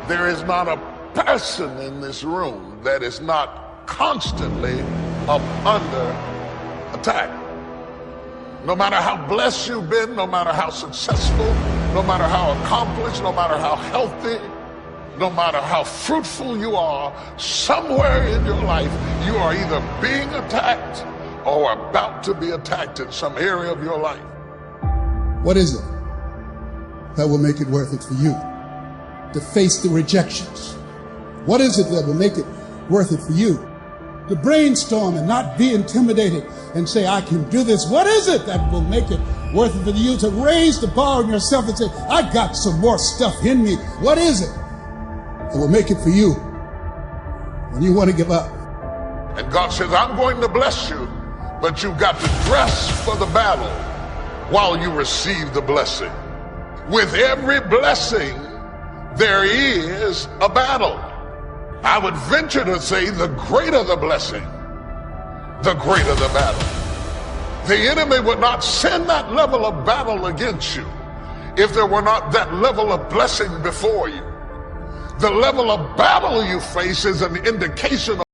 There is not a person in this room that is not constantly up under attack. No matter how blessed you've been, no matter how successful, no matter how accomplished, no matter how healthy, no matter how fruitful you are, somewhere in your life you are either being attacked or about to be attacked in some area of your life. What is it that will make it worth it for you to face the rejections? What is it that will make it worth it for you to brainstorm and not be intimidated and say, I can do this? What is it that will make it worth it for you to raise the bar on yourself and say, I got some more stuff in me? What is it that will make it for you when you want to give up? And God says, I'm going to bless you, but you've got to dress for the battle while you receive the blessing. With every blessing, there is a battle. I would venture to say the greater the blessing, the greater the battle. The enemy would not send that level of battle against you if there were not that level of blessing before you. The level of battle you face is an indication of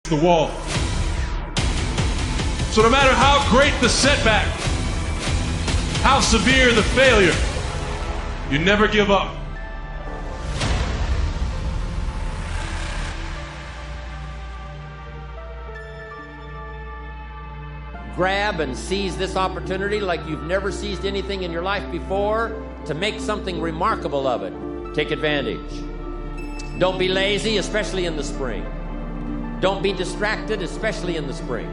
the wall. So no matter how great the setback, how severe the failure, you never give up. Grab and seize this opportunity like you've never seized anything in your life before to make something remarkable of it. Take advantage. Don't be lazy, especially in the spring. Don't be distracted, especially in the spring.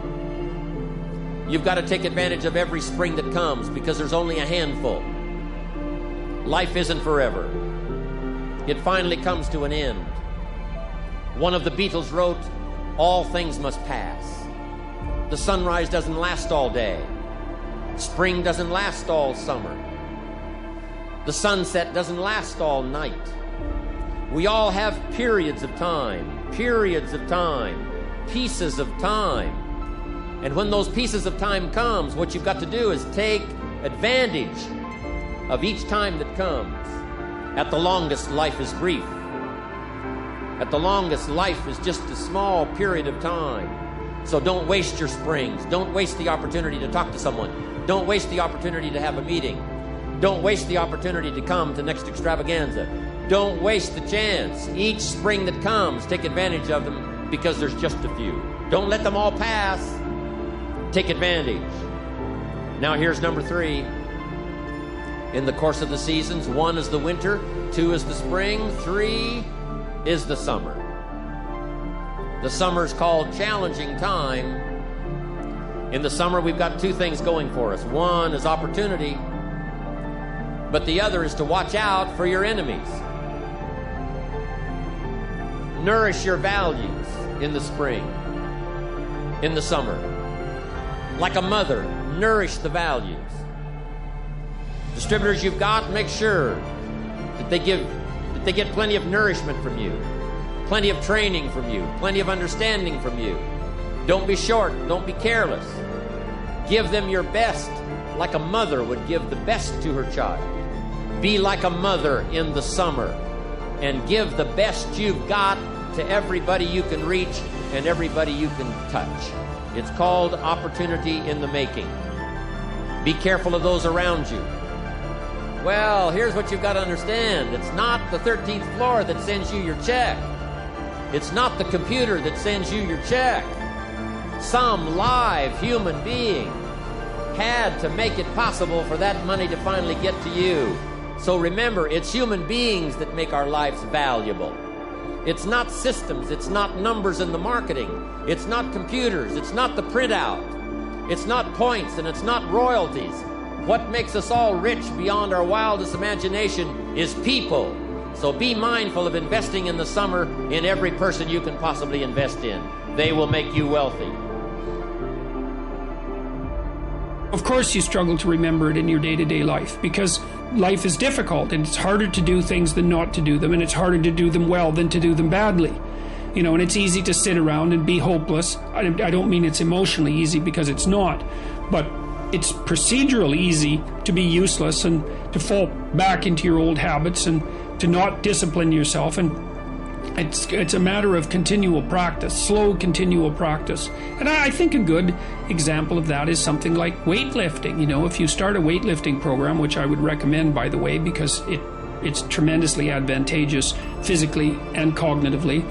You've got to take advantage of every spring that comes because there's only a handful. Life isn't forever. It finally comes to an end. One of the Beatles wrote, all things must pass. The sunrise doesn't last all day. Spring doesn't last all summer. The sunset doesn't last all night. We all have periods of time, pieces of time. And when those pieces of time comes, what you've got to do is take advantage of each time that comes. At the longest, life is brief. At the longest, life is just a small period of time. So don't waste your springs. Don't waste the opportunity to talk to someone. Don't waste the opportunity to have a meeting. Don't waste the opportunity to come to Next Extravaganza. Don't waste the chance. Each spring that comes, take advantage of them because there's just a few. Don't let them all pass. Take advantage. Now here's number 3. In the course of the seasons, 1 is the winter, 2 is the spring, 3 is the summer. The summer is called challenging time. In the summer, we've got 2 things going for us. 1 is opportunity, but the other is to watch out for your enemies. Nourish your values in the spring. in the summer. Like a mother, nourish the values. Distributors you've got, make sure that they get plenty of nourishment from you, plenty of training from you, plenty of understanding from you. Don't be short, don't be careless. Give them your best, like a mother would give the best to her child. Be like a mother in the summer and give the best you've got to everybody you can reach and everybody you can touch. It's called opportunity in the making. Be careful of those around you. Well, here's what you've got to understand. It's not the 13th floor that sends you your check. It's not the computer that sends you your check. Some live human being had to make it possible for that money to finally get to you. So remember, it's human beings that make our lives valuable. It's not systems, it's not numbers in the marketing, it's not computers, it's not the printout, it's not points, and it's not royalties. What makes us all rich beyond our wildest imagination is people. So be mindful of investing in the summer in every person you can possibly invest in. They will make you wealthy. Of course you struggle to remember it in your day-to-day life because life is difficult and it's harder to do things than not to do them, and it's harder to do them well than to do them badly. You know, and it's easy to sit around and be hopeless. I don't mean it's emotionally easy, because it's not, but it's procedurally easy to be useless and to fall back into your old habits and to not discipline yourself. And it's a matter of continual practice, slow continual practice. And I think a good example of that is something like weightlifting. You know, if you start a weightlifting program, which I would recommend, by the way, because it's tremendously advantageous physically and cognitively,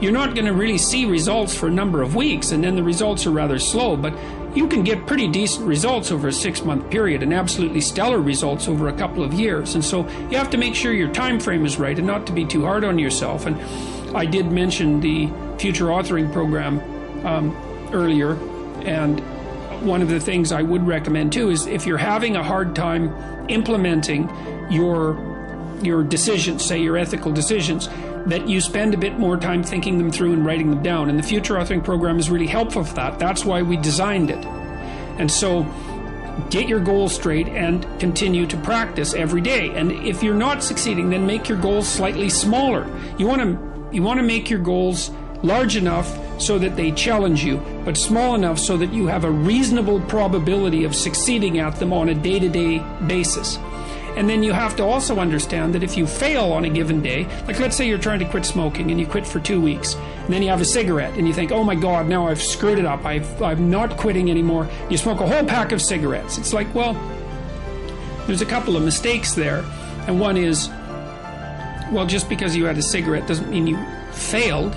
you're not going to really see results for a number of weeks, and then the results are rather slow, but you can get pretty decent results over a 6-month period and absolutely stellar results over a couple of years. And so you have to make sure your time frame is right and not to be too hard on yourself. And I did mention the future authoring program earlier, and one of the things I would recommend too is if you're having a hard time implementing your decisions, say your ethical decisions, that you spend a bit more time thinking them through and writing them down. And the future authoring program is really helpful for that. That's why we designed it. And so get your goals straight and continue to practice every day. And if you're not succeeding, then make your goals slightly smaller. You want to make your goals large enough so that they challenge you, but small enough so that you have a reasonable probability of succeeding at them on a day-to-day basis. And then you have to also understand that if you fail on a given day, like let's say you're trying to quit smoking and you quit for 2 weeks, and then you have a cigarette and you think, oh my God, now I've screwed it up, I'm not quitting anymore. You smoke a whole pack of cigarettes. It's like, well, there's a couple of mistakes there. And one is, well, just because you had a cigarette doesn't mean you failed.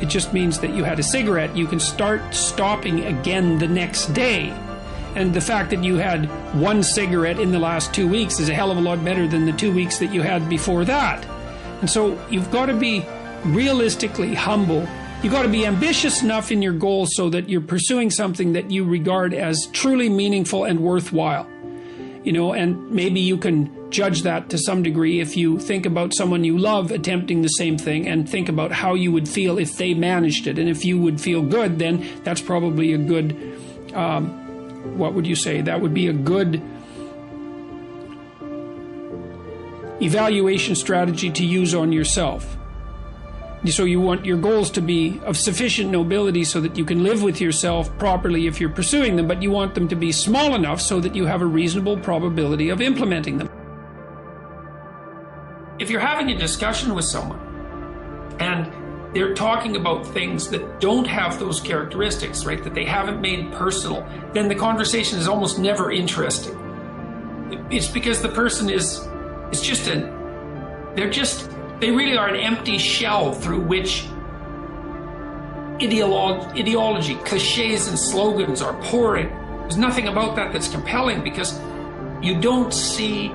It just means that you had a cigarette. You can start stopping again the next day. And the fact that you had one cigarette in the last 2 weeks is a hell of a lot better than the 2 weeks that you had before that. And so you've got to be realistically humble. You've got to be ambitious enough in your goals so that you're pursuing something that you regard as truly meaningful and worthwhile. You know, and maybe you can judge that to some degree if you think about someone you love attempting the same thing and think about how you would feel if they managed it. And if you would feel good, then that's probably a good what would you say? That would be a good evaluation strategy to use on yourself. So you want your goals to be of sufficient nobility so that you can live with yourself properly if you're pursuing them, but you want them to be small enough so that you have a reasonable probability of implementing them. If you're having a discussion with someone and they're talking about things that don't have those characteristics, right, that they haven't made personal, then the conversation is almost never interesting. It's because the person they really are an empty shell through which ideology, cliches and slogans are pouring. There's nothing about that that's compelling because you don't see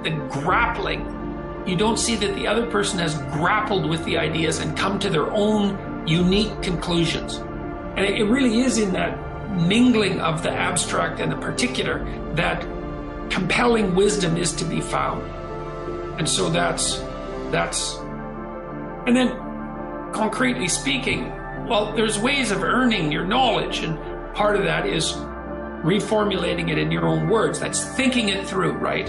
the grappling. You don't see that the other person has grappled with the ideas and come to their own unique conclusions. And it really is in that mingling of the abstract and the particular that compelling wisdom is to be found. And so that's and then concretely speaking, Well, there's ways of earning your knowledge, and part of that is reformulating it in your own words. That's thinking it through, right?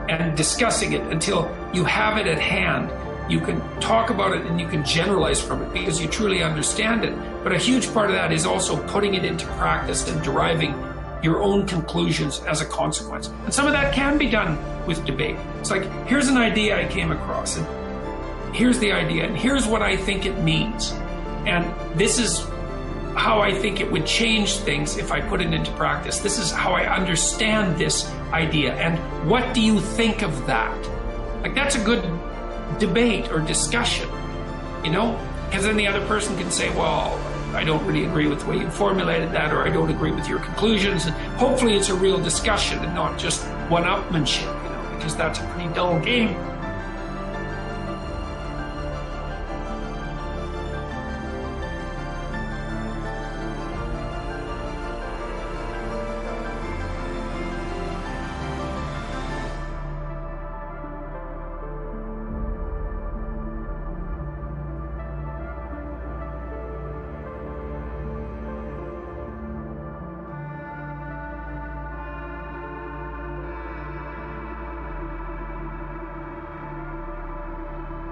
And discussing it until you have it at hand. You can talk about it and you can generalize from it because you truly understand it. But a huge part of that is also putting it into practice and deriving your own conclusions as a consequence. And some of that can be done with debate. It's like, here's an idea I came across, and here's the idea, and here's what I think it means. And this is how I think it would change things if I put it into practice. This is how I understand this idea. And what do you think of that? Like, that's a good debate or discussion, you know? Because then the other person can say, well, I don't really agree with the way you formulated that, or I don't agree with your conclusions. And hopefully it's a real discussion and not just one-upmanship, you know, because that's a pretty dull game.